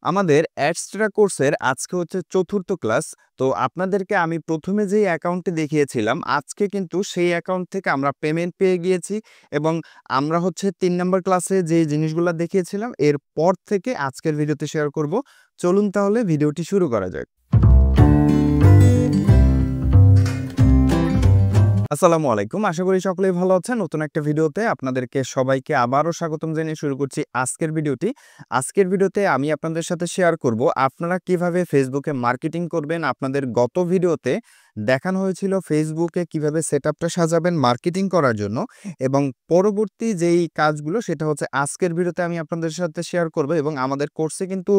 আমাদের অ্যাডস্ট্রা কোর্সের আজকে হচ্ছে চতুর্থ ক্লাস। তো আপনাদেরকে আমি প্রথমে যেই অ্যাকাউন্টটি দেখিয়েছিলাম, আজকে কিন্তু সেই অ্যাকাউন্ট থেকে আমরা পেমেন্ট পেয়ে গিয়েছি এবং আমরা হচ্ছে ৩ নাম্বার ক্লাসে যে জিনিসগুলা দেখিয়েছিলাম, এরপর থেকে আজকের ভিডিওতে শেয়ার করব। চলুন তাহলে ভিডিওটি শুরু করা যাক। আসসালামু আলাইকুম। আশা করি সকলেই ভালো আছেন। নতুন একটা ভিডিওতে আপনাদেরকে সবাইকে আবারও স্বাগতম জানিয়ে শুরু করছি আজকের ভিডিওটি। আজকের ভিডিওতে আমি আপনাদের সাথে শেয়ার করব আপনারা কিভাবে ফেসবুকে মার্কেটিং করবেন। আপনাদের গত ভিডিওতে দেখানো হয়েছিল ফেসবুকে কিভাবে সেটআপটা সাজাবেন মার্কেটিং করার জন্য, এবং পরবর্তী যেই কাজগুলো সেটা হচ্ছে আজকের ভিডিওতে আমি আপনাদের সাথে শেয়ার করব। এবং আমাদের কোর্সে কিন্তু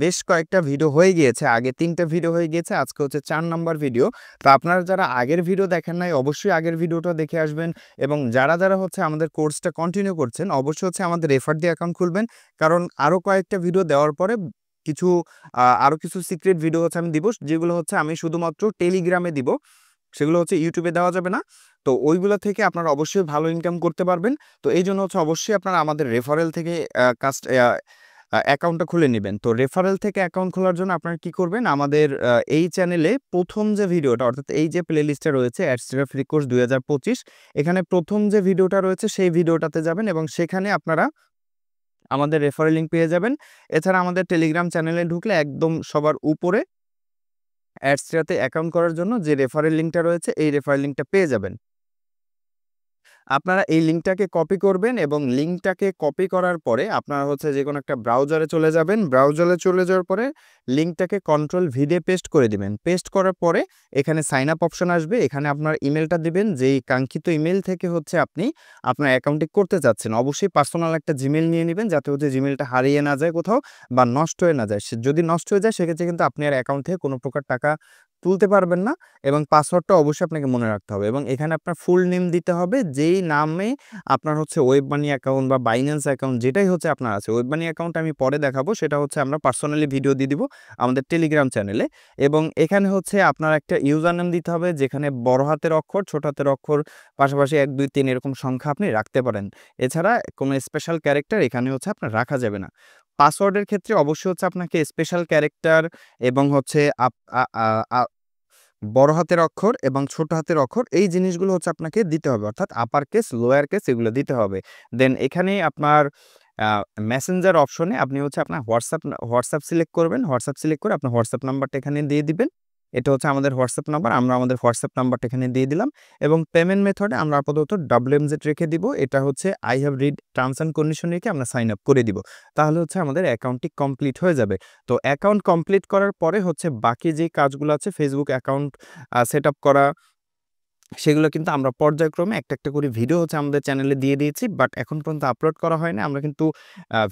বেশ কয়েকটা ভিডিও হয়ে গিয়েছে, আগে ৩টা ভিডিও হয়ে গিয়েছে, আজকে হচ্ছে ৪ নাম্বার ভিডিও। তো আপনারা যারা আগের ভিডিও দেখেন নাই অবশ্যই আগের ভিডিওটা দেখে আসবেন, এবং যারা হচ্ছে আমাদের কোর্সটা কন্টিনিউ করছেন অবশ্যই হচ্ছে আমাদের রেফার দিয়ে অ্যাকাউন্ট খুলবেন। কারণ আরও কয়েকটা ভিডিও দেওয়ার পরে কিছু আরও কিছু সিক্রেট ভিডিও হচ্ছে আমি দিব, যেগুলো হচ্ছে আমি শুধুমাত্র টেলিগ্রামে দিব, সেগুলো হচ্ছে ইউটিউবে দেওয়া যাবে না। তো ওইগুলো থেকে আপনারা অবশ্যই ভালো ইনকাম করতে পারবেন। তো এই জন্য হচ্ছে অবশ্যই আপনারা আমাদের রেফারেল থেকে কাস্ট অ্যাকাউন্টটা খুলে নেবেন। তো রেফারেল থেকে অ্যাকাউন্ট খোলার জন্য আপনারা কি করবেন, আমাদের এই চ্যানেলে প্রথম যে ভিডিওটা, অর্থাৎ এই যে প্লেলিস্টে রয়েছে অ্যাডস্ট্রা ফ্রি কোর্স 2025, এখানে প্রথম যে ভিডিওটা রয়েছে সেই ভিডিওটাতে যাবেন এবং সেখানে আপনারা আমাদের রেফারেল লিঙ্ক পেয়ে যাবেন। এছাড়া আমাদের টেলিগ্রাম চ্যানেলে ঢুকলে একদম সবার উপরে অ্যাডস্ট্রাতে অ্যাকাউন্ট করার জন্য যে রেফারেল লিঙ্কটা রয়েছে এই রেফারেল লিঙ্কটা পেয়ে যাবেন। আপনারা এই লিঙ্কটাকে কপি করবেন এবং লিঙ্কটাকে কপি করার পরে আপনারা হচ্ছে যেকোনো একটা ব্রাউজারে চলে যাবেন। ব্রাউজারে চলে যাওয়ার পরে লিঙ্কটাকে কন্ট্রোল ভি দিয়ে পেস্ট করে দিবেন। পেস্ট করার পরে এখানে সাইন আপ অপশন আসবে, এখানে আপনার ইমেলটা দিবেন, যেই কাঙ্ক্ষিত ইমেল থেকে হচ্ছে আপনি আপনার অ্যাকাউন্টটি করতে চাচ্ছেন। অবশ্যই পার্সোনাল একটা জিমেল নিয়ে নেবেন, যাতে হচ্ছে জিমেলটা হারিয়ে না যায় কোথাও বা নষ্ট হয়ে না যায়। যদি নষ্ট হয়ে যায় সেক্ষেত্রে কিন্তু আপনি আর অ্যাকাউন্ট থেকে কোনো প্রকার টাকা তুলতে পারবেন না, এবং পাসওয়ার্ডটা অবশ্যই আপনাকে মনে রাখতে হবে। এবং এখানে আপনার ফুল নেম দিতে হবে, যেই নামে আপনার হচ্ছে ওয়েব মানি অ্যাকাউন্ট বা বাইন্যান্স অ্যাকাউন্ট যেটাই হচ্ছে আপনার আছে। ওয়েব মানি অ্যাকাউন্ট আমি পরে দেখাবো, সেটা হচ্ছে আমরা পার্সোনালি ভিডিও দিয়ে দিব আমাদের টেলিগ্রাম চ্যানেলে। এবং এখানে হচ্ছে আপনার একটা ইউজার নেম দিতে হবে, যেখানে বড় হাতের অক্ষর, ছোট হাতের অক্ষর, পাশাপাশি ১ ২ ৩ এরকম সংখ্যা আপনি রাখতে পারেন। এছাড়া কোনো স্পেশাল ক্যারেক্টার এখানে হচ্ছে আপনার রাখা যাবে না। পাসওয়ার্ডের ক্ষেত্রে অবশ্যই হচ্ছে আপনাকে স্পেশাল ক্যারেক্টার এবং হচ্ছে বড় হাতের অক্ষর এবং ছোট হাতের অক্ষর এই জিনিসগুলো হচ্ছে আপনাকে দিতে হবে, অর্থাৎ আপার কেস, লোয়ার কেস এগুলো দিতে হবে। দেন এখানে আপনার মেসেঞ্জার অপশনে আপনি হচ্ছে আপনার হোয়াটসঅ্যাপ সিলেক্ট করবেন। হোয়াটসঅ্যাপ সিলেক্ট করে আপনার হোয়াটসঅ্যাপ নাম্বারটা এখানে দিয়ে দিবেন। এটা হচ্ছে আমাদের হোয়াটসঅ্যাপ নাম্বার, আমরা আমাদের হোয়াটসঅ্যাপ নাম্বারটা এখানে দিয়ে দিলাম। এবং পেমেন্ট মেথডে আমরা আপাতত WMZ রেখে দিব। এটা হচ্ছে I have read terms and condition রেখে আমরা সাইন আপ করে দিব। তাহলে হচ্ছে আমাদের অ্যাকাউন্টটি কমপ্লিট হয়ে যাবে। তো অ্যাকাউন্ট কমপ্লিট করার পরে হচ্ছে বাকি যে কাজগুলো আছে ফেসবুক অ্যাকাউন্ট সেট আপ করা, সেগুলো কিন্তু আমরা পর্যায়ক্রমে একটা একটা করে ভিডিও হচ্ছে আমাদের চ্যানেলে দিয়ে দিয়েছি, বাট এখন পর্যন্ত আপলোড করা হয় না। আমরা কিন্তু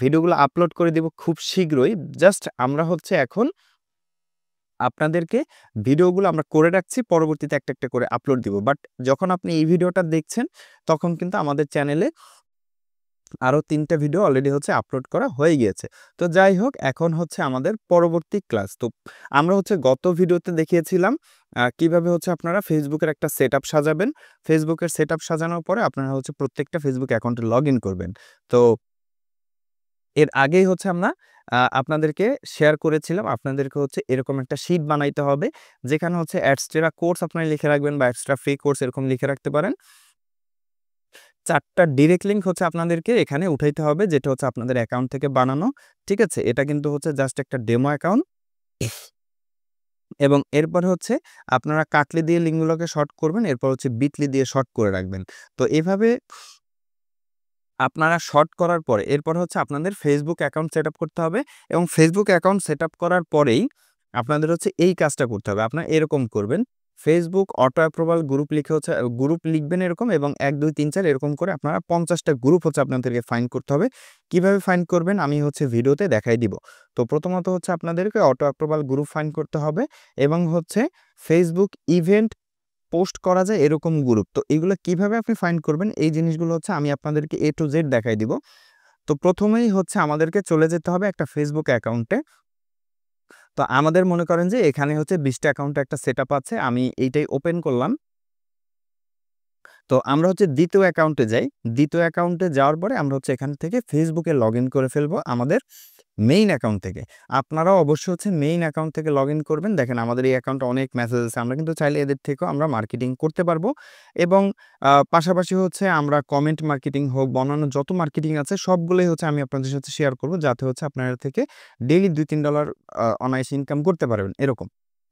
ভিডিওগুলো আপলোড করে দিব খুব শীঘ্রই। জাস্ট আমরা হচ্ছে এখন আপনাদেরকে ভিডিওগুলো আমরা করে রাখছি, পরবর্তীতে একটা একটা করে আপলোড দিব। বাট যখন আপনি এই ভিডিওটা দেখছেন তখন কিন্তু আমাদের চ্যানেলে আরও ৩টা ভিডিও অলরেডি হচ্ছে আপলোড করা হয়ে গিয়েছে। তো যাই হোক, এখন হচ্ছে আমাদের পরবর্তী ক্লাস। তো আমরা হচ্ছে গত ভিডিওতে দেখিয়েছিলাম কিভাবে হচ্ছে আপনারা ফেসবুকের একটা সেটআপ সাজাবেন। ফেসবুকের সেটআপ সাজানোর পরে আপনারা হচ্ছে প্রত্যেকটা ফেসবুক অ্যাকাউন্টে লগইন করবেন। তো এর আগেই হচ্ছে আমরা আপনাদেরকে শেয়ার করেছিলাম, আপনাদেরকে হচ্ছে এরকম একটা শিট বানাইতে হবে, যেখানে হচ্ছে এক্সট্রা কোর্স আপনারা লিখে রাখবেন বা এক্সট্রা ফ্রি কোর্স এরকম লিখে রাখতে পারেন। ৪টা ডিরেক্ট লিঙ্ক হচ্ছে আপনাদেরকে এখানে উঠাইতে হবে, যেটা হচ্ছে আপনাদের অ্যাকাউন্ট থেকে বানানো। ঠিক আছে? এটা কিন্তু হচ্ছে জাস্ট একটা ডেমো অ্যাকাউন্ট। এবং এরপর হচ্ছে আপনারা কাটলি দিয়ে লিঙ্কগুলোকে শর্ট করবেন, এরপর হচ্ছে বিটলি দিয়ে শর্ট করে রাখবেন। তো এভাবে আপনারা শর্ট করার পরে এরপর হচ্ছে আপনাদের ফেসবুক অ্যাকাউন্ট সেটআপ করতে হবে, এবং ফেসবুক অ্যাকাউন্ট সেটআপ করার পরেই আপনাদের হচ্ছে এই কাজটা করতে হবে। আপনারা এরকম করবেন, ফেসবুক অটো অ্যাপ্রুভাল গ্রুপ লিখে হচ্ছে গ্রুপ লিখবেন এরকম, এবং ১ ২ ৩ ৪ এরকম করে আপনারা ৫০টা গ্রুপ হচ্ছে আপনাদেরকে ফাইন্ড করতে হবে। কিভাবে ফাইন্ড করবেন আমি হচ্ছে ভিডিওতে দেখাই দিব। তো প্রথমত হচ্ছে আপনাদেরকে অটো অ্যাপ্রুভাল গ্রুপ ফাইন্ড করতে হবে, এবং হচ্ছে ফেসবুক ইভেন্ট পোস্ট করা যায় এরকম গ্রুপ। তো এগুলো কিভাবে আপনি ফাইন্ড করবেন এই জিনিসগুলো হচ্ছে আমি আপনাদেরকে A to Z দেখাই দিব। তো প্রথমেই হচ্ছে আমাদেরকে চলে যেতে হবে একটা ফেসবুক অ্যাকাউন্টে। তো আমাদের মনে করেন যে এখানে হচ্ছে ২০টা অ্যাকাউন্টে একটা সেটআপ আছে, আমি এইটাই ওপেন করলাম। তো আমরা হচ্ছে দ্বিতীয় অ্যাকাউন্টে যাই। দ্বিতীয় অ্যাকাউন্টে যাওয়ার পরে আমরা হচ্ছে এখান থেকে ফেসবুকে লগইন করে ফেলবো আমাদের মেইন অ্যাকাউন্ট থেকে। আপনারাও অবশ্যই হচ্ছে মেইন অ্যাকাউন্ট থেকে লগইন করবেন। দেখেন আমাদের এই অ্যাকাউন্টে অনেক মেসেজ আছে। আমরা কিন্তু চাইলে এদের থেকেও আমরা মার্কেটিং করতে পারবো এবং পাশাপাশি হচ্ছে আমরা কমেন্ট মার্কেটিং হোক বা অন্যান্য যত মার্কেটিং আছে সবগুলোই হচ্ছে আমি আপনাদের সাথে শেয়ার করব। যাতে হচ্ছে আপনারা এর থেকে ডেইলি $2-3 অনায়াসে ইনকাম করতে পারবেন এরকম।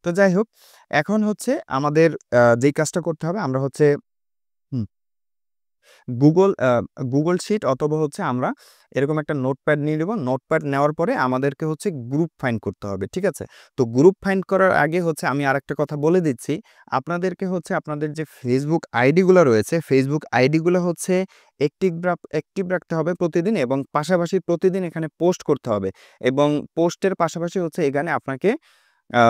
তো যাই হোক, এখন হচ্ছে আমাদের যেই কাজটা করতে হবে আমরা হচ্ছে হুম। গুগল শিট অথবা হচ্ছে আমরা এরকম একটা নোটপ্যাড নিয়ে নেব। নোটপ্যাড নেওয়ার পরে আমাদেরকে হচ্ছে গ্রুপ ফাইন্ড করতে হবে। ঠিক আছে? তো গ্রুপ ফাইন্ড করার আগে হচ্ছে আমি আরেকটা কথা বলে দিচ্ছি। আপনাদেরকে হচ্ছে আপনাদের যে Facebook আইডি গুলা রয়েছে, Facebook আইডি গুলা হচ্ছে অ্যাক্টিভ রাখতে হবে প্রতিদিন এবং পাশাপাশি প্রতিদিন এখানে পোস্ট করতে হবে এবং পোস্টের পাশাপাশি হচ্ছে এখানে আপনাকে আ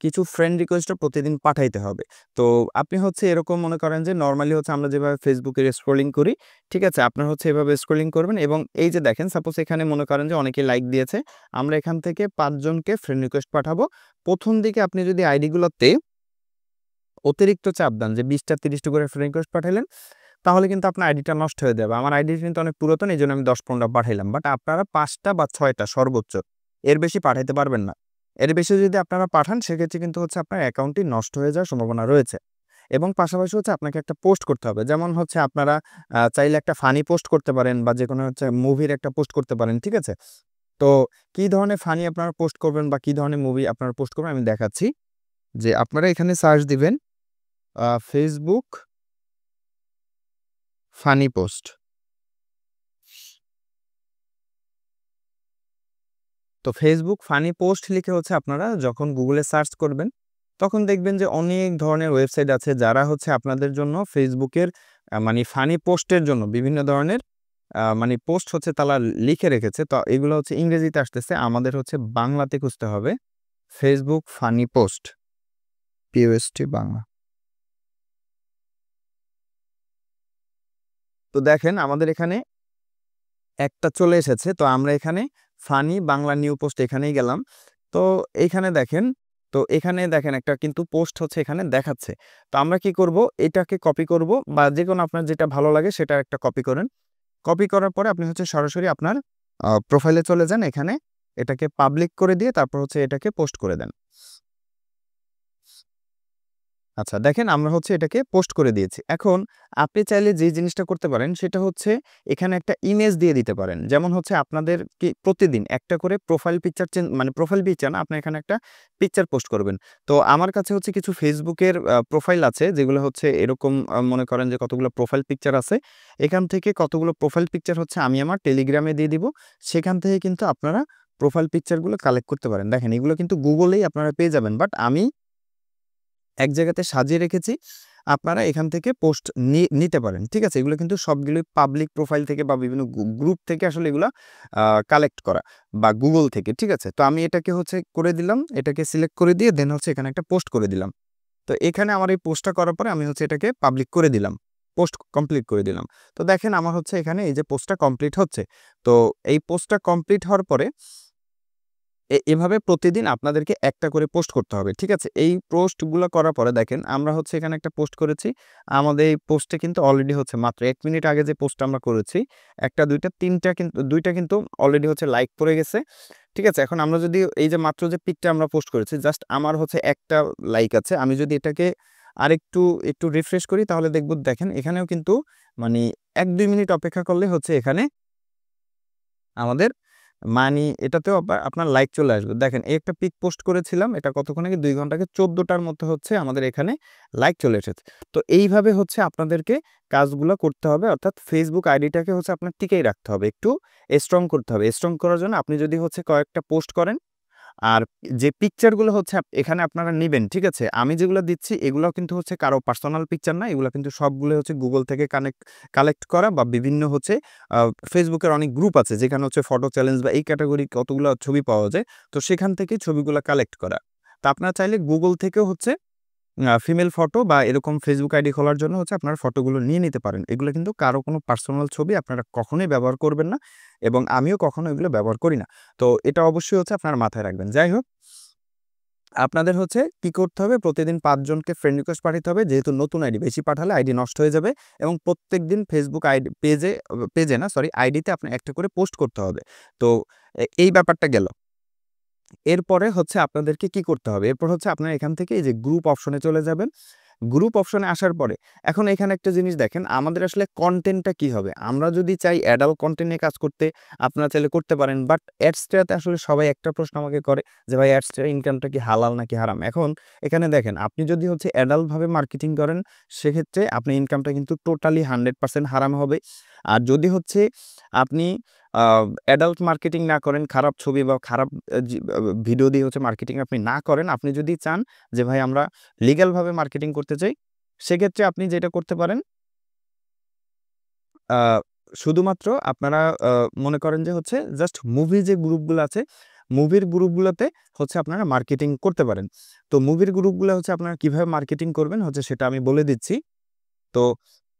কিছু ফ্রেন্ড রিকোয়েস্টও প্রতিদিন পাঠাইতে হবে। তো আপনি হচ্ছে এরকম মনে করেন যে নরমালি হচ্ছে আমরা যেভাবে Facebook এর স্ক্রলিং করি, ঠিক আছে? আপনারা হচ্ছে এভাবে স্ক্রলিং করবেন এবং এই যে দেখেন সাপোজ এখানে মনে করেন যে অনেকে লাইক দিয়েছে। আমরা এখান থেকে ৫ জনকে ফ্রেন্ড রিকোয়েস্ট পাঠাবো। ১ম দিকে আপনি যদি আইডি গুলোতে অতিরিক্ত চাপ দেন যে ২০ টা ৩০ টা করে ফ্রেন্ড রিকোয়েস্ট পাঠাইলেন, তাহলে কিন্তু আপনার আইডিটা নষ্ট হয়ে যাবে। আমার আইডি কিন্তু অনেক পুরাতন, এজন্য আমি ১০-১৫ পাঠাইলাম। বাট আপনারা ৫ টা বা ৬ টা সর্বোচ্চ। এর বেশি পাঠাইতে পারবেন না। এর বেশি যদি আপনারা পাঠান সেক্ষেত্রে কিন্তু হচ্ছে আপনার অ্যাকাউন্টটি নষ্ট হয়ে যাওয়ার সম্ভাবনা রয়েছে। এবং পাশাপাশি হচ্ছে আপনাকে একটা পোস্ট করতে হবে। যেমন হচ্ছে আপনারা চাইলে একটা ফানি পোস্ট করতে পারেন বা যেকোনো হচ্ছে মুভির একটা পোস্ট করতে পারেন। ঠিক আছে? তো কি ধরনের ফানি আপনারা পোস্ট করবেন বা কি ধরনের মুভি আপনারা পোস্ট করবেন আমি দেখাচ্ছি। যে আপনারা এখানে সার্চ দিবেন Facebook ফানি পোস্ট। তো Facebook ফানি পোস্ট লিখে হচ্ছে আপনারা যখন গুগলে সার্চ করবেন, তখন দেখবেন যে অনেক ধরনের ওয়েবসাইট আছে যারা হচ্ছে আপনাদের জন্য ফেসবুকের মানে ফানি পোস্টের জন্য বিভিন্ন ধরনের মানে পোস্ট হচ্ছে তারা লিখে রেখেছে। তো এগুলো হচ্ছে ইংরেজিতে আসতেছে। আমাদের হচ্ছে বাংলাতে খুঁজতে হবে। Facebook funny post, POST Bangla. তো দেখেন আমাদের এখানে একটা চলে এসেছে। তো আমরা এখানে ফানি বাংলা নিউ পোস্ট এখানেই গেলাম। তো এইখানে দেখেন, তো এখানে দেখেন একটা কিন্তু পোস্ট হচ্ছে এখানে দেখাচ্ছে। তো আমরা কি করব? এটাকে কপি করব বা যেকোনো আপনার যেটা ভালো লাগে সেটা একটা কপি করেন। কপি করার পরে আপনি হচ্ছে সরাসরি আপনার প্রোফাইলে চলে যান। এখানে এটাকে পাবলিক করে দিয়ে তারপর হচ্ছে এটাকে পোস্ট করে দেন। আচ্ছা দেখেন আমরা হচ্ছে এটাকে পোস্ট করে দিয়েছি। এখন আপনি চাইলে যে জিনিসটা করতে পারেন সেটা হচ্ছে এখানে একটা ইমেজ দিয়ে দিতে পারেন। যেমন হচ্ছে আপনাদের কি প্রতিদিন একটা করে প্রোফাইল পিকচার মানে প্রোফাইল পিকচার না, আপনি এখানে একটা পিকচার পোস্ট করবেন। তো আমার কাছে হচ্ছে কিছু ফেসবুকের প্রোফাইল আছে যেগুলো হচ্ছে এরকম মনে করেন যে কতগুলো প্রোফাইল পিকচার আছে। এখান থেকে কতগুলো প্রোফাইল পিকচার হচ্ছে আমি আমার টেলিগ্রামে দিয়ে দিব। সেখান থেকে কিন্তু আপনারা প্রোফাইল পিকচারগুলো কালেক্ট করতে পারেন। দেখেন এগুলো কিন্তু গুগলেই আপনারা পেয়ে যাবেন। বাট আমি এক জায়গাতে সাজিয়ে রেখেছি। আপনারা এখান থেকে পোস্ট নিতে পারেন। ঠিক আছে? এগুলো কিন্তু সবগুলোই পাবলিক প্রোফাইল থেকে বা বিভিন্ন গ্রুপ থেকে আসলে এগুলা কালেক্ট করা বা Google থেকে। ঠিক আছে? তো আমি এটাকে হচ্ছে করে দিলাম। এটাকে সিলেক্ট করে দিয়ে দেন হচ্ছে এখানে একটা পোস্ট করে দিলাম। তো এখানে আমার এই পোস্টটা করার পরে আমি হচ্ছে এটাকে পাবলিক করে দিলাম। পোস্ট কমপ্লিট করে দিলাম। তো দেখেন আমার হচ্ছে এখানে এই যে পোস্টটা কমপ্লিট হচ্ছে। তো এই পোস্টটা কমপ্লিট হওয়ার পরে এভাবে প্রতিদিন আপনাদেরকে একটা করে পোস্ট করতে হবে। ঠিক আছে? এই পোস্টগুলা করার পরে দেখেন আমরা হচ্ছে এখানে একটা পোস্ট করেছি। আমাদের এই পোস্টে কিন্তু অলরেডি হচ্ছে মাত্র ১ মিনিট আগে যে পোস্টটা আমরা করেছি, ১ টা ২ টা ৩ টা কিন্তু ২ টা কিন্তু অলরেডি হচ্ছে লাইক পড়ে গেছে। ঠিক আছে? এখন আমরা যদি এই যে মাত্র যে পিকটা আমরা পোস্ট করেছি জাস্ট আমার হচ্ছে একটা লাইক আছে। আমি যদি এটাকে একটু রিফ্রেশ করি তাহলে দেখব দেখেন এখানেও কিন্তু মানে ১-২ মিনিট অপেক্ষা করলে হচ্ছে এখানে আমাদের এটাতেও আপনার লাইক চলে আসবে। দেখেন এই একটা পিক পোস্ট করেছিলাম। এটা কতক্ষণ আগে ২ ঘন্টা আগে ১৪ টার মধ্যে হচ্ছে আমাদের এখানে লাইক চলে এসেছে। তো এইভাবে হচ্ছে আপনাদেরকে কাজগুলা করতে হবে। অর্থাৎ Facebook আইডিটাকে হচ্ছে আপনার টিকিয়ে রাখতে হবে। একটু স্ট্রং করতে হবে। স্ট্রং করার জন্য আপনি যদি হচ্ছে কয়েকটা পোস্ট করেন আর যে পিকচারগুলো হচ্ছে এখানে আপনারা নিবেন, ঠিক আছে? আমি যেগুলো দিচ্ছি এগুলাও কিন্তু হচ্ছে কারো পার্সোনাল পিকচার না। এগুলা কিন্তু সবগুলো হচ্ছে Google থেকে কালেক্ট করা বা বিভিন্ন হচ্ছে আ Facebook এর অনেক গ্রুপ আছে যেখানে হচ্ছে ফটো চ্যালেঞ্জ বা এই ক্যাটেগরি কতগুলা ছবি পাওয়া যায়। তো সেখান থেকে ছবিগুলা কালেক্ট করা। তো আপনারা চাইলে Google থেকেও হচ্ছে ফিমেল ফটো বা এরকম Facebook আইডি খোলার জন্য হচ্ছে আপনার ফটোগুলো নিয়ে নিতে পারেন। এগুলো কিন্তু কারো কোনো পার্সোনাল ছবি আপনারা কখনোই ব্যবহার করবেন না এবং আমিও কখনো এগুলো ব্যবহার করি না। তো এটা অবশ্যই হচ্ছে আপনারা মাথায় রাখবেন। যাই হোক, আপনাদের হচ্ছে কি করতে হবে, প্রতিদিন 5 জনকে ফ্রেন্ড রিকোয়েস্ট পাঠাতে হবে, যেহেতু নতুন আইডি, বেশি পাঠালে আইডি নষ্ট হয়ে যাবে। এবং প্রত্যেকদিন ফেসবুক আইডি পেজে না সরি আইডিতে আপনি একটা করে পোস্ট করতে হবে। তো এই ব্যাপারটা গেল। এরপরে হচ্ছে আপনাদেরকে কি করতে হবে, এরপর হচ্ছে আপনারা এখান থেকে এই যে গ্রুপ অপশনে চলে যাবেন। গ্রুপ অপশনে আসার পরে এখন এখানে একটা জিনিস দেখেন, আমাদের আসলে কন্টেন্টটা কি হবে। আমরা যদি চাই অ্যাডাল্ট কন্টেন্ট নিয়ে কাজ করতে, আপনারা চাইলে করতে পারেন। বাট অ্যাডসটাতে আসলে সবাই একটা প্রশ্ন আমাকে করে যে ভাই অ্যাডসটার ইনকামটা কি হালাল নাকি হারাম। এখন এখানে দেখেন, আপনি যদি হচ্ছে অ্যাডাল্ট ভাবে মার্কেটিং করেন, সেক্ষেত্রে আপনি ইনকামটা কিন্তু টোটালি 100% হারাম হবে। আর যদি হচ্ছে আপনি অ্যাডাল্ট মার্কেটিং না করেন, খারাপ ছবি বা খারাপ ভিডিও দিয়ে হচ্ছে মার্কেটিং আপনি না করেন, আপনি যদি চান যে ভাই আমরা লিগ্যালভাবে মার্কেটিং করতে চাই, সেক্ষেত্রে আপনি যেটা করতে পারেন, আ শুধুমাত্র আপনারা মনে করেন যে হচ্ছে জাস্ট মুভি যে গ্রুপগুলো আছে, মুভির গ্রুপগুলোতে হচ্ছে আপনারা মার্কেটিং করতে পারেন। তো মুভির গ্রুপগুলো হচ্ছে আপনারা কিভাবে মার্কেটিং করবেন হচ্ছে সেটা আমি বলে দিচ্ছি। তো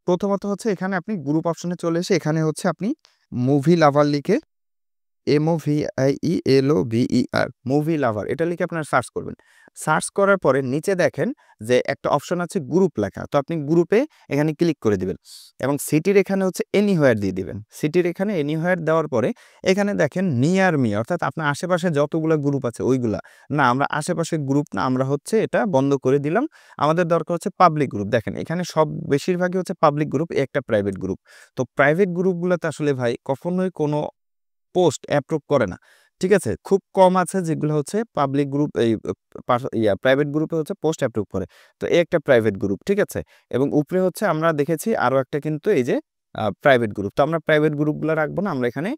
প্রথমত হচ্ছে এখানে আপনি গ্রুপ অপশনে চলে এসে এখানে হচ্ছে আপনি মুভি লাভার লিখে MOVIELOVER মুভি লাভার এটা লিখে আপনারা সার্চ করবেন। সার্চ করার পরে নিচে দেখেন যে একটা অপশন আছে গ্রুপ লেখা। তো আপনি গ্রুপে এখানে ক্লিক করে দিবেন এবং সিটির এখানে হচ্ছে এনিহোয়ার দিয়ে দিবেন। সিটির এখানে এনিহোয়ার দেওয়ার পরে এখানে দেখেন নিয়ার মি, অর্থাৎ আপনার আশেপাশে যতগুলো গ্রুপ আছে ওইগুলা। না, আমরা আশেপাশে গ্রুপ না, আমরা হচ্ছে এটা বন্ধ করে দিলাম। আমাদের দরকার হচ্ছে পাবলিক গ্রুপ। দেখেন এখানে সব বেশিরভাগই হচ্ছে পাবলিক গ্রুপ, একটা প্রাইভেট গ্রুপ। তো প্রাইভেট গ্রুপগুলোতে আসলে ভাই কখনোই কোনো পোস্ট অ্যাপ্রুভ করে না। ঠিক আছে? খুব কম আছে যেগুলো হচ্ছে পাবলিক গ্রুপ এই প্রাইভেট গ্রুপে হচ্ছে পোস্ট অ্যাপ্রুভ করে। তো এই একটা প্রাইভেট গ্রুপ, ঠিক আছে? এবং উপরে হচ্ছে আমরা দেখেছি আরো একটা কিন্তু এই যে প্রাইভেট গ্রুপ। তো আমরা প্রাইভেট গ্রুপগুলো রাখবো না। আমরা এখানে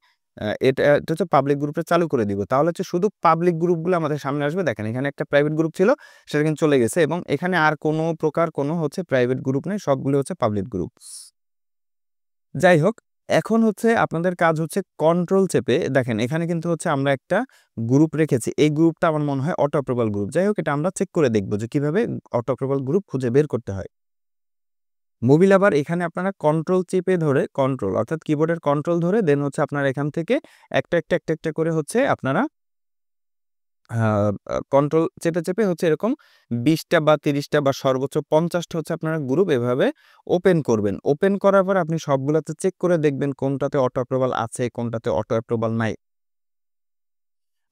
এটা হচ্ছে পাবলিক গ্রুপটা চালু করে দিব। তাহলে হচ্ছে শুধু পাবলিক গ্রুপগুলো আমাদের সামনে আসবে। দেখেন এখানে একটা প্রাইভেট গ্রুপ ছিল, সেটা কিন্তু চলে গেছে এবং এখানে আর কোনো প্রকার কোনো হচ্ছে প্রাইভেট গ্রুপ নেই। সবগুলো হচ্ছে পাবলিক গ্রুপ। যাই হোক, এখন হচ্ছে আপনাদের কাজ হচ্ছে কন্ট্রোল চেপে দেখেন এখানে কিন্তু হচ্ছে আমরা একটা গ্রুপ রেখেছি। এই গ্রুপটা আমার মনে হয় অটো অ্যাপ্রুভাল গ্রুপ। যাই হোক, এটা আমরা চেক করে দেখব যে কিভাবে অটো অ্যাপ্রুভাল গ্রুপ খুঁজে বের করতে হয়। মোবিল আবার এখানে আপনারা কন্ট্রোল চেপে ধরে কন্ট্রোল অর্থাৎ কিবোর্ডের কন্ট্রোল ধরে দেন হচ্ছে আপনারা এখান থেকে একটা করে হচ্ছে আপনারা কন্ট্রোল চেপে হচ্ছে এরকম ২০ টা বা ৩০ টা বা সর্বোচ্চ ৫০ টা হচ্ছে আপনারা গ্রুপ এভাবে ওপেন করবেন। ওপেন করার পর আপনি সবগুলাতে চেক করে দেখবেন কোনটাতে অটো অ্যাপ্রুভাল আছে, কোনটাতে অটো অ্যাপ্রুভাল নাই।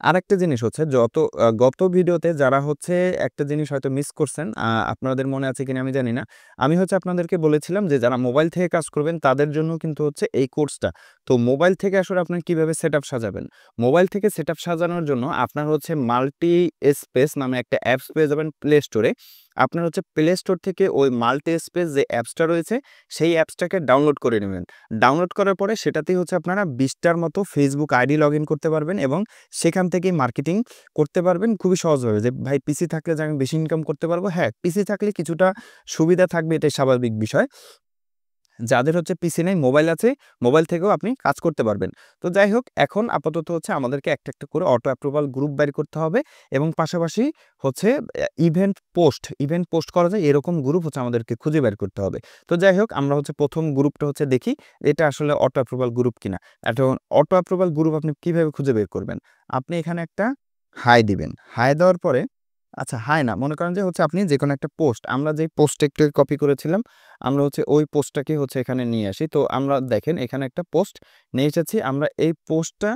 আরেকটা জিনিস হচ্ছে গত ভিডিওতে যারা হচ্ছে একটা জিনিস হয়তো মিস করছেন, আপনাদের মনে আছে কিনা আমি জানি না। আমি হচ্ছে আপনাদেরকে বলেছিলাম যে যারা মোবাইল থেকে কাজ করবেন তাদের জন্য কিন্তু হচ্ছে এই কোর্সটা। তো মোবাইল থেকে আসলে আপনি কিভাবে সেটআপ সাজাবেন? মোবাইল থেকে সেটআপ সাজানোর জন্য আপনার হচ্ছে মাল্টি স্পেস নামে একটা অ্যাপস পেয়ে যাবেন প্লে স্টোরে। আপনার হচ্ছে প্লে স্টোর থেকে ওই মাল্টি স্পেস যে অ্যাপসটা রয়েছে সেই অ্যাপসটাকে ডাউনলোড করে নেবেন। ডাউনলোড করার পরে সেটাতেই হচ্ছে আপনারা ২০ টার মতো ফেসবুক আইডি লগইন করতে পারবেন এবং সেখান থেকেই মার্কেটিং করতে পারবেন খুবই সহজভাবে। যে ভাই পিসি থাকলে যে আমি বেশি ইনকাম করতে পারবো, হ্যাঁ, পিসি থাকলে কিছুটা সুবিধা থাকবে, এটাই স্বাভাবিক বিষয়। যাদের হচ্ছে পিসি নেই, মোবাইল আছে, মোবাইল থেকেও আপনি কাজ করতে পারবেন। তো যাই হোক, এখন আপাতত হচ্ছে আমাদেরকে একটা করে অটো অ্যাপ্রুভাল গ্রুপ বের করতে হবে এবং পাশাপাশি হচ্ছে ইভেন্ট পোস্ট করা যায় এরকম গ্রুপ হচ্ছে আমাদেরকে খুঁজে বের করতে হবে। তো যাই হোক, আমরা হচ্ছে ১ম গ্রুপটা হচ্ছে দেখি এটা আসলে অটো অ্যাপ্রুভাল গ্রুপ কিনা। এখন অটো অ্যাপ্রুভাল গ্রুপ আপনি কিভাবে খুঁজে বের করবেন? আপনি এখানে একটা হাই দিবেন। হাই দেওয়ার পরে আচ্ছা, হাই না, মনে করেন যে হচ্ছে আপনি যেকোনো একটা পোস্ট, আমরা যে পোস্টটা একটু কপি করেছিলাম, আমরা হচ্ছে ওই পোস্টটাকে হচ্ছে এখানে নিয়ে আসি। তো আমরা দেখেন এখানে একটা পোস্ট নিয়ে এসেছি। আমরা এই পোস্টটা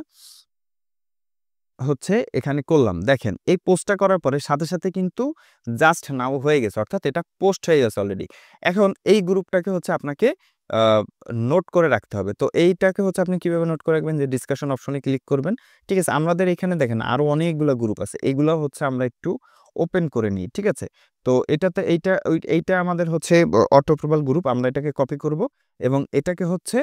হচ্ছে এখানে করলাম। দেখেন এই পোস্টটা করার পরে সাথে কিন্তু জাস্ট নাও হয়ে গেছে। অর্থাৎ এটা পোস্ট হয়ে গেছে অলরেডি। এখন এই গ্রুপটাকে হচ্ছে আপনাকে আ নোট করে রাখতে হবে। তো এইটাকে হচ্ছে আপনি কিভাবে নোট করে রাখবেন? যে ডিসকাশন অপশনে ক্লিক করবেন। ঠিক আছে? আমাদের এখানে দেখেন আরো অনেকগুলা গ্রুপ আছে। এগুলা হচ্ছে আমরা একটু ওপেন করে নিই। ঠিক আছে? তো এটাতে এইটা আমাদের হচ্ছে অটো অ্যাপ্রুভাল গ্রুপ। আমরা এটাকে কপি করব এবং এটাকে হচ্ছে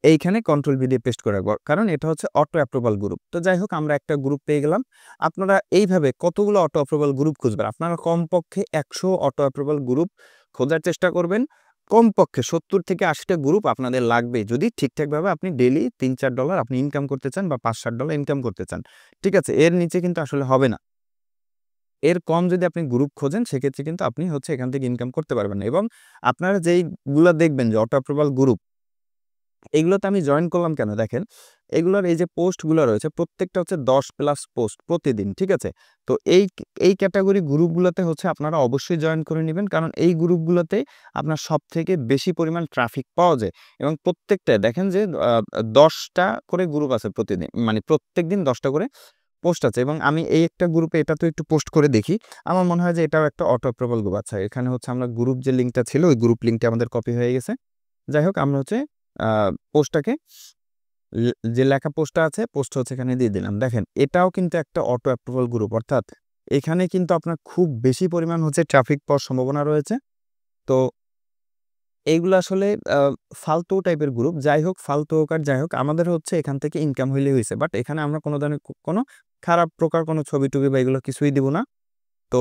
এইখানে কন্ট্রোল ভি দিয়ে পেস্ট করে রাখবো। কারণ এটা হচ্ছে অটো অ্যাপ্রুভাল গ্রুপ। তো যাই হোক, আমরা একটা গ্রুপ পেয়ে গেলাম। আপনারা এইভাবে কতগুলো অটো অ্যাপ্রুভাল গ্রুপ খুঁজবেন? আপনারা কমপক্ষে ১০০ অটো অ্যাপ্রুভাল গ্রুপ খোঁজার চেষ্টা করবেন। কমপক্ষে ৭০ থেকে ৮০ টা গ্রুপ আপনাদের লাগবে। যদি ঠিকঠাকভাবে আপনি ডেইলি $৩-৪ আপনি ইনকাম করতে চান বা $৫-৬০ ইনকাম করতে চান। ঠিক আছে? এর নিচে কিন্তু আসলে হবে না। এর কম যদি আপনি গ্রুপ খোঁজেন, সেক্ষেত্রে কিন্তু আপনি হচ্ছে এখান থেকে ইনকাম করতে পারবেন না এবং আপনারা যেইগুলা দেখবেন যে অটো অ্যাপ্রুভাল গ্রুপ এগুলোতে আমি জয়েন করলাম কেন দেখেন, এগুলোর এই যে পোস্টগুলো রয়েছে প্রত্যেকটা হচ্ছে 10+ পোস্ট প্রতিদিন, ঠিক আছে? তো এই ক্যাটাগরি গ্রুপগুলোতে হচ্ছে আপনারা অবশ্যই জয়েন করে নেবেন, কারণ এই গ্রুপগুলোতে আপনার সবথেকে বেশি পরিমাণ ট্রাফিক পাওয়া যায় এবং প্রত্যেকটায় দেখেন যে 10টা করে গ্রুপ আছে প্রতিদিন, মানে প্রত্যেকদিন 10টা করে পোস্ট আছে এবং আমি এই একটা গ্রুপে এটা তো একটু পোস্ট করে দেখি। আমার মনে হয় যে এটাও একটা অটো অ্যাপ্রুভাল গ্রুপ। আচ্ছা, এখানে হচ্ছে আমরা গ্রুপ যে লিঙ্কটা ছিল ওই গ্রুপ লিঙ্কটা আমাদের কপি হয়ে গেছে। যাই হোক আমরা হচ্ছে পোস্টটাকে যে লেখা পোস্টটা আছে পোস্ট হচ্ছে এখানে দিয়ে দিলাম। দেখেন এটাও কিন্তু একটা অটো অ্যাপ্রুভাল গ্রুপ, অর্থাৎ এখানে কিন্তু আপনার খুব বেশি পরিমাণ হচ্ছে ট্রাফিক পাওয়ার সম্ভাবনা রয়েছে। তো এইগুলো আসলে ফালতু টাইপের গ্রুপ। যাই হোক, ফালতু হোক আর যাই হোক, আমাদের হচ্ছে এখান থেকে ইনকাম হইলেই হইছে। বাট এখানে আমরা কোনো ধরনের কোনো খারাপ প্রকার কোনো ছবি-টবি বা এগুলো কিছুই দিব না। তো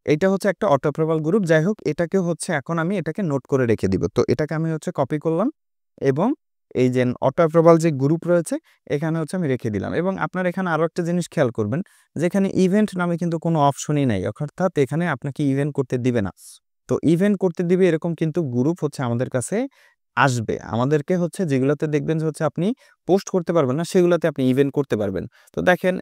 এইটা হচ্ছে একটা অটো অ্যাপ্রুভাল গ্রুপ। যাই হোক, এটাকে হচ্ছে এখন আমি এটাকে নোট করে রেখে দিব। তো এটাকে আমি হচ্ছে কপি করলাম এবং এই যে অটো অ্যাপ্রুভাল যে গ্রুপ রয়েছে এখানে হচ্ছে আমি রেখে দিলাম। এবং আপনারা এখানে আরো একটা জিনিস খেয়াল করবেন যে এখানে ইভেন্ট নামে কিন্তু কোনো অপশনই নাই। অর্থাৎ এখানে আপনাকে ইভেন্ট করতে দিবে না। তো ইভেন্ট করতে দিবে এরকম কিন্তু গ্রুপ হচ্ছে আমাদের কাছে আসবে। আমাদেরকে হচ্ছে যেগুলোতে দেখবেন যে হচ্ছে আপনি পোস্ট করতে পারবেন না সেগুলোতে আপনি ইভেন্ট করতে পারবেন। তো দেখেন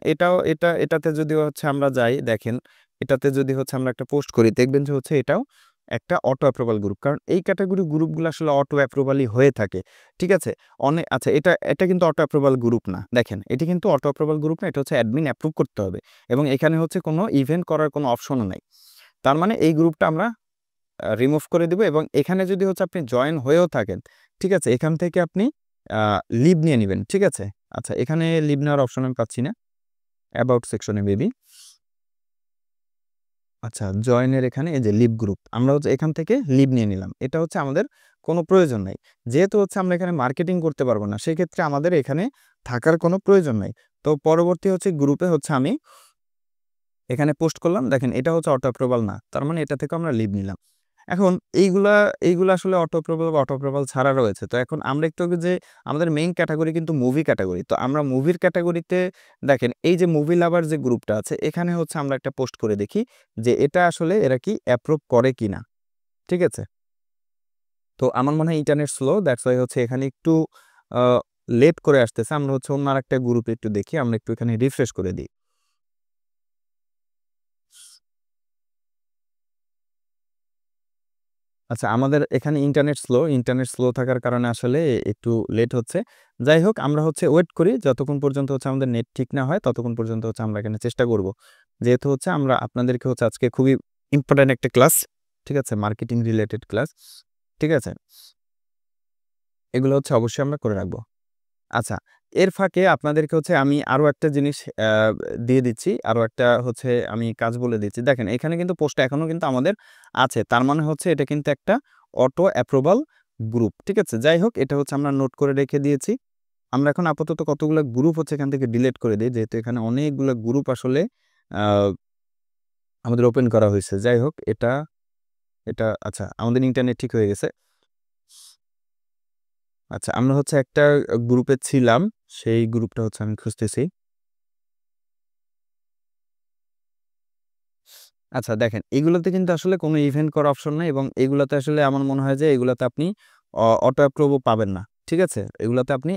এটাতে যদি হচ্ছে আমরা যাই, দেখেন এটাতে যদি হচ্ছে আমরা একটা পোস্ট করি দেখবেন যে হচ্ছে এটাও একটা অটো অ্যাপ্রুভাল গ্রুপ। কারণ এই ক্যাটাগরি গ্রুপগুলো আসলে অটো অ্যাপ্রুভালই হয়ে থাকে। ঠিক আছে? আচ্ছা, এটা কিন্তু অটো অ্যাপ্রুভাল গ্রুপ না। দেখেন এটি কিন্তু অটো অ্যাপ্রুভাল গ্রুপ না, এটা হচ্ছে অ্যাডমিন অ্যাপ্রুভ করতে হবে এবং এখানে হচ্ছে কোনো ইভেন্ট করার কোনো অপশনও নাই। তার মানে এই গ্রুপটা আমরা রিমুভ করে দিব এবং এখানে যদি হচ্ছে আপনি জয়েন হয়েও থাকেন, ঠিক আছে? এখান থেকে আপনি লিভ নিয়ে নিবেন। ঠিক আছে? আচ্ছা, এখানে লিভ নেওয়ার অপশন আমি পাচ্ছি না। অ্যাবাউট সেকশনে মেবি। আচ্ছা, জয়েনের এখানে এই যে লিভ গ্রুপ, আমরা হচ্ছে এখান থেকে লিভ নিয়ে নিলাম। এটা হচ্ছে আমাদের কোনো প্রয়োজন নাই। যেহেতু হচ্ছে আমরা এখানে মার্কেটিং করতে পারবো না, সেক্ষেত্রে আমাদের এখানে থাকার কোনো প্রয়োজন নাই। তো পরবর্তী হচ্ছে গ্রুপে হচ্ছে আমি এখানে পোস্ট করলাম। দেখেন এটা হচ্ছে অটো অ্যাপ্রুভাল না। তার মানে এটা থেকে আমরা লিভ নিলাম। এখন এইগুলা এইগুলা আসলে অটো অ্যাপ্রুভাল বা অটো অ্যাপ্রুভাল ছাড়া রয়েছে। তো এখন আমরা একটু আগে যে আমাদের মেইন ক্যাটেগরি কিন্তু মুভি ক্যাটেগরি। তো আমরা মুভির ক্যাটেগরিতে দেখেন এই যে মুভি লাভার যে গ্রুপটা আছে এখানে হচ্ছে আমরা একটা পোস্ট করে দেখি যে এটা আসলে এরা কি অ্যাপ্রুভ করে কিনা। ঠিক আছে? তো আমার মনে হয় ইন্টারনেট স্লো, দ্যাটস ওয়াই হচ্ছে এখানে একটু আ লেট করে আসতেছে। আমরা হচ্ছে অন্য আরেকটা গ্রুপে একটু দেখি। আমরা একটু এখানে রিফ্রেশ করে দিই। আচ্ছা, আমাদের এখানে ইন্টারনেট স্লো থাকার কারণে আসলে একটু লেট হচ্ছে। যাই হোক, আমরা হচ্ছে ওয়েট করি যতক্ষণ পর্যন্ত হচ্ছে আমাদের নেট ঠিক না হয়, ততক্ষণ পর্যন্ত হচ্ছে আমরা এখানে চেষ্টা করব। যেহেতু হচ্ছে আমরা আপনাদেরকে হচ্ছে আজকে খুবই ইম্পোর্টেন্ট একটা ক্লাস, ঠিক আছে? মার্কেটিং রিলেটেড ক্লাস, ঠিক আছে? এগুলো হচ্ছে অবশ্যই আমরা করে রাখবো। আচ্ছা, এর ফাঁকে আপনাদেরকে হচ্ছে আমি আরো একটা জিনিস দিয়ে দিচ্ছি। আরো একটা হচ্ছে আমি কাজ বলে দিচ্ছি। দেখেন এখানে কিন্তু পোস্টটা এখনো কিন্তু আমাদের আছে। তার মানে হচ্ছে এটা কিন্তু একটা অটো অ্যাপ্রুভাল গ্রুপ। ঠিক আছে? যাই হোক, এটা হচ্ছে আমরা নোট করে রেখে দিয়েছি। আমরা এখন আপাতত কতগুলো গ্রুপ হচ্ছে এখান থেকে ডিলিট করে দেই। যেহেতু এখানে অনেকগুলো গ্রুপ আসলে আ আমাদের ওপেন করা হয়েছে। যাই হোক, এটা আচ্ছা, আমাদের ইন্টারনেট ঠিক হয়ে গেছে। আচ্ছা, আমরা হচ্ছে একটা গ্রুপে ছিলাম। সেই গ্রুপটা হচ্ছে আমি খুঁজতেছি। আচ্ছা, দেখেন এগুলোতে কিন্তু আসলে কোনো ইভেন্ট করার অপশন নাই এবং এগুলাতে আসলে আমার মনে হয় যে এগুলাতে আপনি অটো অ্যাপ্রুভ ও পাবেন না। ঠিক আছে? এগুলাতে আপনি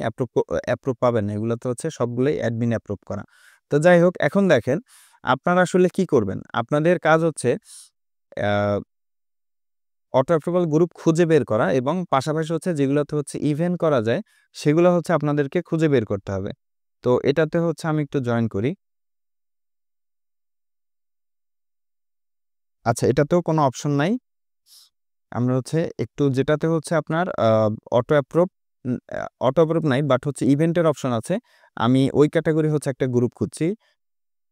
অ্যাপ্রুভ পাবেন না। এগুলাতে হচ্ছে সবগুলোই অ্যাডমিন অ্যাপ্রুভ করা। তো যাই হোক, এখন দেখেন আপনারা আসলে কি করবেন? আপনাদের কাজ হচ্ছে অ্যা অটো অ্যাপ্রুভাল গ্রুপ খুঁজে বের করা এবং পাশাপাশি হচ্ছে যেগুলোতে হচ্ছে ইভেন্ট করা যায় সেগুলো হচ্ছে আপনাদেরকে খুঁজে বের করতে হবে। তো এটাতে হচ্ছে আমি একটু জয়েন করি। আচ্ছা, এটাতেও কোনো অপশন নাই। আমরা হচ্ছে একটু যেটাতে হচ্ছে আপনার অটো অ্যাপ্রুভ অটো অ্যাপ্রুভ নাই, বাট হচ্ছে ইভেন্টের অপশন আছে। আমি ওই ক্যাটেগরি হচ্ছে একটা গ্রুপ খুঁজছি।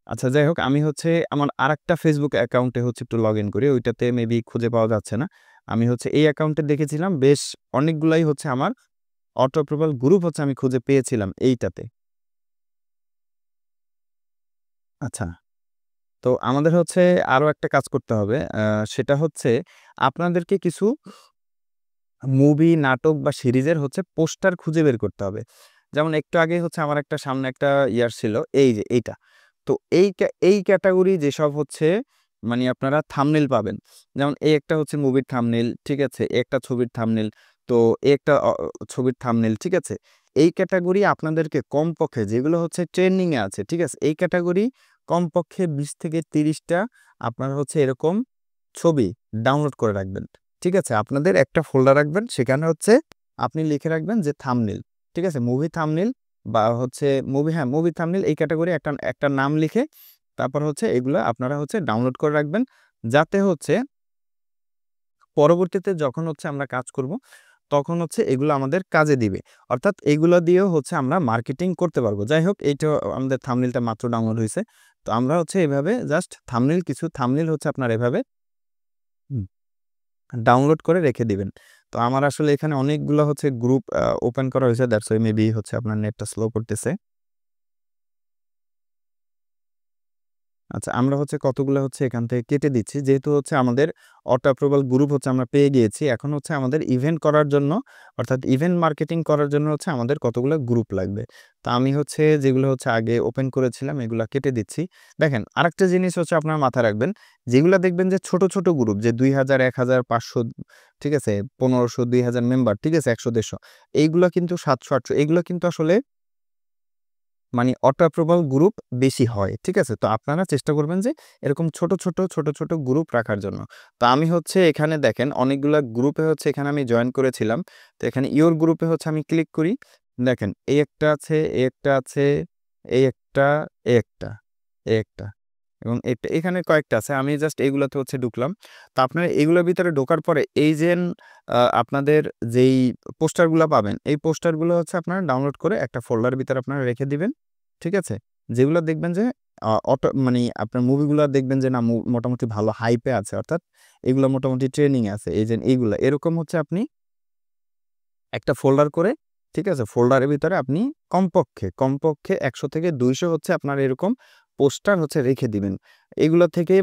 আচ্ছা, যাই হোক, আমি হচ্ছে আমার আরেকটা Facebook অ্যাকাউন্টে হচ্ছে একটু লগইন করি। ওইটাতে মেবি খুঁজে পাওয়া যাচ্ছে না। আমি হচ্ছে এই অ্যাকাউন্টে দেখেছিলাম বেশ অনেকগুলাই হচ্ছে আমার অটো অ্যাপ্রুভাল গ্রুপ হচ্ছে আমি খুঁজে পেয়েছিলাম এইটাতে। আচ্ছা, তো আমাদের হচ্ছে আরো একটা কাজ করতে হবে। সেটা হচ্ছে আপনাদেরকে কিছু মুভি, নাটক বা সিরিজের হচ্ছে পোস্টার খুঁজে বের করতে হবে। যেমন একটু আগে হচ্ছে আমার একটা সামনে একটা ইয়ার ছিল, এই যে এইটা। তো এই ক্যাটেগরি যেসব হচ্ছে মানে আপনারা থাম্বনেইল পাবেন। যেমন এই একটা হচ্ছে মুভির থাম্বনেইল, ঠিক আছে? এই একটা ছবির থাম্বনেইল। তো এই একটা ছবির থাম্বনেল, ঠিক আছে? এই ক্যাটাগরি আপনাদেরকে কমপক্ষে যেগুলো হচ্ছে ট্রেন্ডিং এ আছে, ঠিক আছে? এই ক্যাটাগরি কমপক্ষে 20 থেকে 30 টা আপনারা হচ্ছে এরকম ছবি ডাউনলোড করে রাখবেন। ঠিক আছে? আপনাদের একটা ফোল্ডার রাখবেন, সেখানে হচ্ছে আপনি লিখে রাখবেন যে থাম্বনেল, ঠিক আছে? মুভি থাম্বনেল বা হচ্ছে মুভি থাম্বনেল এই ক্যাটাগরি একটা একটা নাম লিখে তারপর হচ্ছে এগুলা আপনারা হচ্ছে ডাউনলোড করে রাখবেন। যাতে হচ্ছে পরবর্তীতে যখন হচ্ছে আমরা কাজ করব, তখন হচ্ছে এগুলো আমাদের কাজে দিবে। অর্থাৎ এগুলো দিয়েও হচ্ছে আমরা মার্কেটিং করতে পারবো। যাই হোক, এইটা আমাদের থাম্বনেলটা মাত্র ডাউনলোড হইছে। তো আমরা হচ্ছে এভাবে জাস্ট কিছু থাম্বনেল হচ্ছে আপনার এভাবে হুম। ডাউনলোড করে রেখে দিবেন। তো আমার আসলে এখানে অনেকগুলো হচ্ছে গ্রুপ ওপেন করা হয়েছে। দ্যাটস ওয়াই মেবি হচ্ছে আপনার নেটটা স্লো করতেছে। আচ্ছা, আমরা হচ্ছে কতগুলো হচ্ছে এখান থেকে কেটে দিচ্ছি। যেহেতু হচ্ছে আমাদের অটো অ্যাপ্রুভাল গ্রুপ হচ্ছে আমরা পেয়ে গিয়েছি। এখন হচ্ছে আমাদের ইভেন্ট করার জন্য, অর্থাৎ ইভেন্ট মার্কেটিং করার জন্য হচ্ছে আমাদের কতগুলো গ্রুপ লাগবে। তো আমি হচ্ছে যেগুলো হচ্ছে আগে ওপেন করেছিলাম এগুলা কেটে দিচ্ছি। দেখেন, আরেকটা জিনিস হচ্ছে আপনারা মাথায় রাখবেন। যেগুলা দেখবেন যে ছোট, ছোট গ্রুপ যে ২০০০, ১০০০, ৫০০, ঠিক আছে? ১৫০০, ২০০০ মেম্বার, ঠিক আছে? ১০০, ১৫০ এইগুলা কিন্তু ৭০০, ৮০০ এগুলো কিন্তু আসলে মানে অটো অ্যাপ্রুভাল গ্রুপ বেশি হয়। ঠিক আছে? তো আপনারা চেষ্টা করবেন যে এরকম ছোট, ছোট গ্রুপ রাখার জন্য। তো আমি হচ্ছে এখানে দেখেন অনেকগুলা গ্রুপে হচ্ছে এখানে আমি জয়েন করেছিলাম। তো এখানে ইওর গ্রুপে হচ্ছে আমি ক্লিক করি। দেখেন এই একটা আছে, এই একটা আছে, এই একটা, এই একটা, এই একটা এবং এখানে কয়েকটা আছে। আমি জাস্ট এগুলাতে হচ্ছে ঢুকলাম। তো আপনারা এগুলোর ভিতরে ঢোকার পরে এই যে আপনাদের যেই পোস্টারগুলা পাবেন, এই পোস্টারগুলো হচ্ছে আপনারা ডাউনলোড করে একটা ফোল্ডারের ভিতরে আপনারা রেখে দিবেন। ঠিক আছে? যেগুলা দেখবেন যে মানে আপনার মুভিগুলা দেখবেন যে না মোটামুটি ভালো হাইপে আছে। অর্থাৎ এগুলা মোটামুটি ট্রেন্ডিং এ আছে। এই যে এইগুলা এরকম হচ্ছে আপনি একটা ফোল্ডার করে, ঠিক আছে? ফোল্ডারের ভিতরে আপনি কমপক্ষে ১০০ থেকে ২০০ হচ্ছে আপনার এরকম পোস্টার হচ্ছে রেখে দিবেন। এগুলো থেকে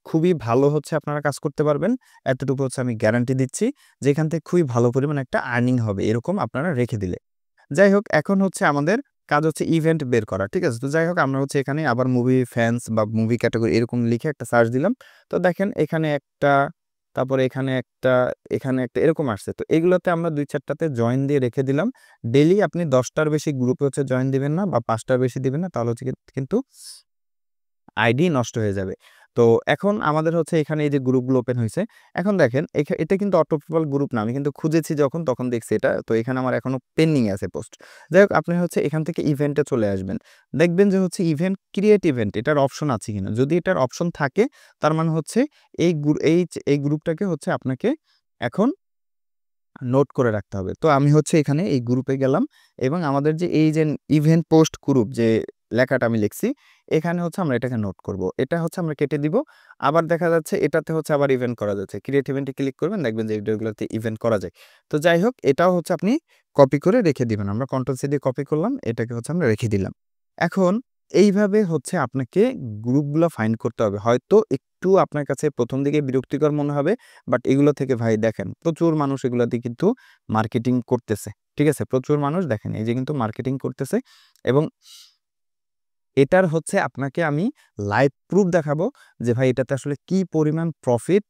খুবই ভালো হচ্ছে আপনারা কাজ করতে পারবেন। এতটুকু হচ্ছে আমি গ্যারান্টি দিচ্ছি। যেখান থেকে খুবই ভালো পরিমাণে একটা আর্নিং হবে এরকম আপনারা রেখে দিলে। যাই হোক, এখন হচ্ছে আমাদের কাজ হচ্ছে ইভেন্ট বের করা। ঠিক আছে? তো যাই হোক, আমরা হচ্ছে এখানে আবার মুভি ফ্যানস বা মুভি ক্যাটেগরি এরকম লিখে একটা সার্চ দিলাম। তো দেখেন এখানে একটা, তারপরে এখানে একটা এরকম আসছে। তো এগুলোতে আমরা ২-৪ টাতে জয়েন দিয়ে রেখে দিলাম। ডেইলি আপনি ১০ টার বেশি গ্রুপে হচ্ছে জয়েন দিবেন না বা ৫ টার বেশি দিবেন না। তাহলে হচ্ছে কিন্তু আইডি নষ্ট হয়ে যাবে। তো এখন আমাদের হচ্ছে এখানে এই যে গ্রুপগুলো ওপেন হইছে। এখন দেখেন এটা কিন্তু অটো পিপল গ্রুপ না। আমি কিন্তু খুঁজেছি যখন তখন দেখছি এটা। তো এখানে আমার এখনো পেন্ডিং এ আছে পোস্ট। যাই হোক, আপনি হচ্ছে এখান থেকে ইভেন্টে চলে আসবেন। দেখবেন যে হচ্ছে ক্রিয়েট ইভেন্ট এটার অপশন আছে কিনা। যদি এটার অপশন থাকে তার মানে হচ্ছে এই গ্রুপটাকে হচ্ছে আপনাকে এখন নোট করে রাখতে হবে। তো আমি হচ্ছে এখানে এই গ্রুপে গেলাম এবং আমাদের যে এই যে ইভেন্ট পোস্ট গ্রুপ যে লেখাটা আমি লিখছি, এখানে হচ্ছে আমরা এটাকে নোট করব। এটা হচ্ছে আমরা কেটে দিব। আবার দেখা যাচ্ছে এটাতে হচ্ছে আবার ইভেন্ট করা যাচ্ছে। ক্রিয়েট ইভেন্টে ক্লিক করবেন, দেখবেন যে এগুলোতে ইভেন্ট করা যায়। তো যাই হোক, এটাও হচ্ছে আপনি কপি করে রেখে দিবেন। আমরা কন্ট্রোল সি দিয়ে কপি করলাম, এটাকে হচ্ছে আমরা রেখে দিলাম। এখন এইভাবে হচ্ছে আপনাকে গ্রুপগুলো ফাইন্ড করতে হবে। হয়তো একটু আপনার কাছে ১ম দিকে বিরক্তিকর মনে হবে। বাট এগুলো থেকে ভাই দেখেন প্রচুর মানুষ এগুলাতে কিন্তু মার্কেটিং করতেছে। ঠিক আছে? প্রচুর মানুষ দেখেন এই যে কিন্তু মার্কেটিং করতেছে এবং এটার হচ্ছে আপনাকে আমি লাইভ প্রুফ দেখাবো যে ভাই এটাতে আসলে কি পরিমাণ প্রফিট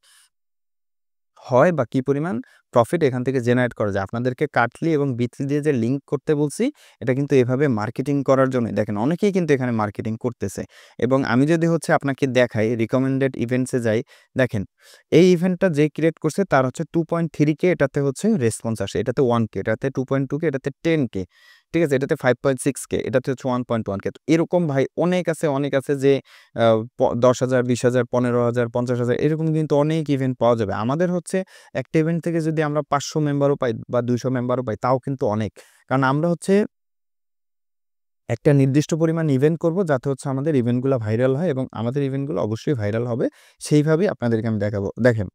হয় বা কি পরিমাণ প্রফিট এখান থেকে জেনারেট করা যায়। আপনাদেরকে কাটলি এবং বিটলি দিয়ে যে লিঙ্ক করতে বলছি, এটা কিন্তু এভাবে মার্কেটিং করার জন্যই। দেখেন অনেকেই কিন্তু এখানে মার্কেটিং করতেছে এবং আমি যদি হচ্ছে আপনাকে দেখাই রিকমেন্ডেড ইভেন্টস এ যাই, দেখেন এই ইভেন্টটা যে ক্রিয়েট করছে তার হচ্ছে 2.3K এটাতে হচ্ছে রেসপন্স আসে। এটাতে 1K, এটাতে 2.2K, এটাতে 10K, ঠিক আছে? এটাতে 5.6K, এটাতে হচ্ছে 1.1K। তো এরকম ভাই অনেক আছে যে আ ১০,০০০, ২০,০০০, ১৫,০০০, ৫০,০০০ এরকম কিন্তু অনেক ইভেন্ট পাওয়া যাবে। আমাদের হচ্ছে একটা ইভেন্ট থেকে যদি আমরা ৫০০ মেম্বারও পাই বা ২০০ মেম্বারও পাই তাও কিন্তু অনেক। কারণ আমরা হচ্ছে একটা নির্দিষ্ট পরিমাণ ইভেন্ট করব যাতে হচ্ছে আমাদের ইভেন্টগুলা ভাইরাল হয় এবং আমাদের ইভেন্টগুলো অবশ্যই ভাইরাল হবে। সেইভাবেই আপনাদেরকে আমি দেখাবো। দেখেন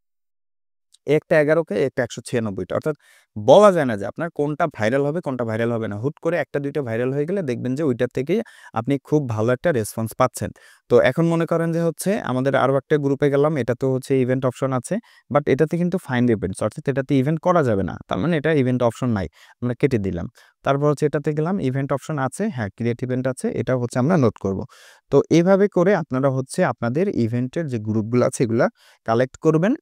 একটা ১১কে একটা ১৯৬ টা। অর্থাৎ বলা যায় না যে আপনার কোনটা ভাইরাল হবে, কোনটা ভাইরাল হবে না। হুট করে ১ টা ২ টা ভাইরাল হয়ে গেলে দেখবেন যে ওইটার থেকেই আপনি খুব ভালো একটা রেসপন্স পাচ্ছেন। তো এখন মনে করেন যে হচ্ছে আমাদের আরো একটা গ্রুপে গেলাম, এটাতেও হচ্ছে ইভেন্ট অপশন আছে। বাট এটাতে কিন্তু ফাইন্ড ইভেন্টস অর্থাৎ এটাতে ইভেন্ট করা যাবে না। তার মানে এটা ইভেন্ট অপশন নাই। আমরা কেটে দিলাম। তারপর হচ্ছে এটাতে গেলাম, ইভেন্ট অপশন আছে। হ্যাঁ, ক্রিয়েট ইভেন্ট আছে। এটাও হচ্ছে আমরা নোট করব। তো এভাবে করে আপনারা হচ্ছে আপনাদের ইভেন্টের যে গ্রুপগুলো আছে এগুলা কালেক্ট করবেন।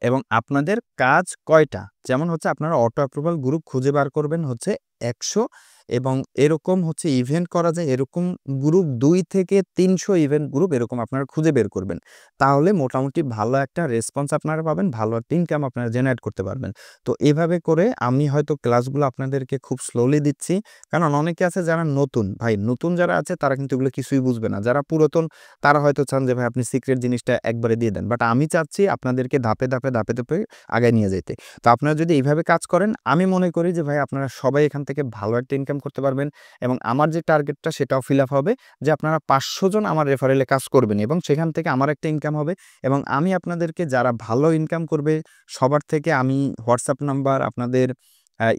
এবং আপনাদের কাজ কয়টা? যেমন হচ্ছে আপনারা অটো অ্যাপ্রুভাল গ্রুপ খুঁজে বার করবেন হচ্ছে ১০০ এবং এরকম হচ্ছে ইভেন্ট করা যায় এরকম গ্রুপ ২ থেকে ৩০০ ইভেন্ট গ্রুপ এরকম আপনারা খুঁজে বের করবেন। তাহলে মোটামুটি ভালো একটা রেসপন্স আপনারা পাবেন, ভালো একটা ইনকাম আপনারা জেনারেট করতে পারবেন। তো এভাবে করে আমি হয়তো ক্লাসগুলো আপনাদেরকে খুব স্লোলি দিচ্ছি। কারণ অনেকে আছে যারা নতুন, ভাই নতুন যারা আছে তারা কিন্তু এগুলো কিছুই বুঝবে না। যারা পুরাতন তারা হয়তো চান যে ভাই আপনি সিক্রেট জিনিসটা একবারে দিয়ে দেন। বাট আমি চাচ্ছি আপনাদেরকে ধাপে, ধাপে, ধাপে, ধাপে আগায় নিয়ে যাইতে। তো আপনারা যদি এইভাবে কাজ করেন আমি মনে করি যে ভাই আপনারা সবাই এখান থেকে ভালো একটা ইনকাম করতে পারবেন এবং আমার যে টার্গেটটা সেটাও ফিল আপ হবে যে আপনারা ৫০০ জন আমার রেফারেলে কাজ করবেন এবং সেখান থেকে আমার একটা ইনকাম হবে এবং আমি আপনাদেরকে যারা ভালো ইনকাম করবে সবার থেকে আমি হোয়াটসঅ্যাপ নাম্বার আপনাদের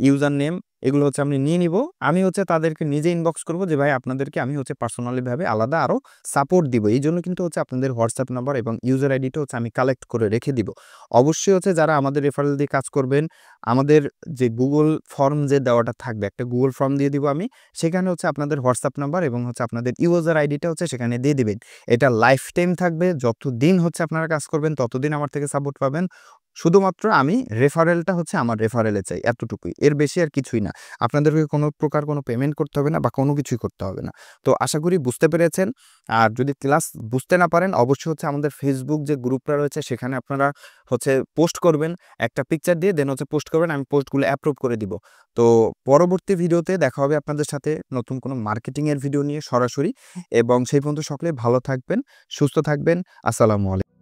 ইউজার নেম এগুলো হচ্ছে আমি নিয়ে নিব। আমি হচ্ছে তাদেরকে নিজে ইনবক্স করব যে ভাই আপনাদেরকে আমি হচ্ছে পার্সোনালি ভাবে আলাদা আরো সাপোর্ট দিব। এইজন্য কিন্তু হচ্ছে আপনাদের হোয়াটসঅ্যাপ নাম্বার এবং ইউজার আইডিটা হচ্ছে আমি কালেক্ট করে রেখে দিব। অবশ্যই হচ্ছে যারা আমাদের রেফারেল দিয়ে কাজ করবেন, আমাদের যে গুগল ফর্ম যে দেওয়াটা থাকবে, একটা গুগল ফর্ম দিয়ে দিব আমি। সেখানে হচ্ছে আপনাদের হোয়াটসঅ্যাপ নাম্বার এবং হচ্ছে আপনাদের ইউজার আইডিটা হচ্ছে সেখানে দিয়ে দিবেন। এটা লাইফ টাইম থাকবে। যতদিন হচ্ছে আপনারা কাজ করবেন ততদিন আমার থেকে সাপোর্ট পাবেন। শুধুমাত্র আমি রেফারেলটা হচ্ছে আমার রেফারেলে চাই এতটুকুই। এর বেশি আর কিছুই না। আপনাদেরকে কোনো প্রকার কোনো পেমেন্ট করতে হবে না বা কোনো কিছুই করতে হবে না। তো আশা করি বুঝতে পেরেছেন। আর যদি ক্লাস বুঝতে না পারেন অবশ্যই হচ্ছে আমাদের Facebook যে গ্রুপটা রয়েছে সেখানে আপনারা হচ্ছে পোস্ট করবেন। একটা পিকচার দিয়ে দেন হচ্ছে পোস্ট করবেন। আমি পোস্টগুলো অ্যাপ্রুভ করে দিব। তো পরবর্তী ভিডিওতে দেখা হবে আপনাদের সাথে নতুন কোনো মার্কেটিং এর ভিডিও নিয়ে সরাসরি এবং সেই পর্যন্ত সকলে ভালো থাকবেন, সুস্থ থাকবেন। আসসালামু আলাইকুম।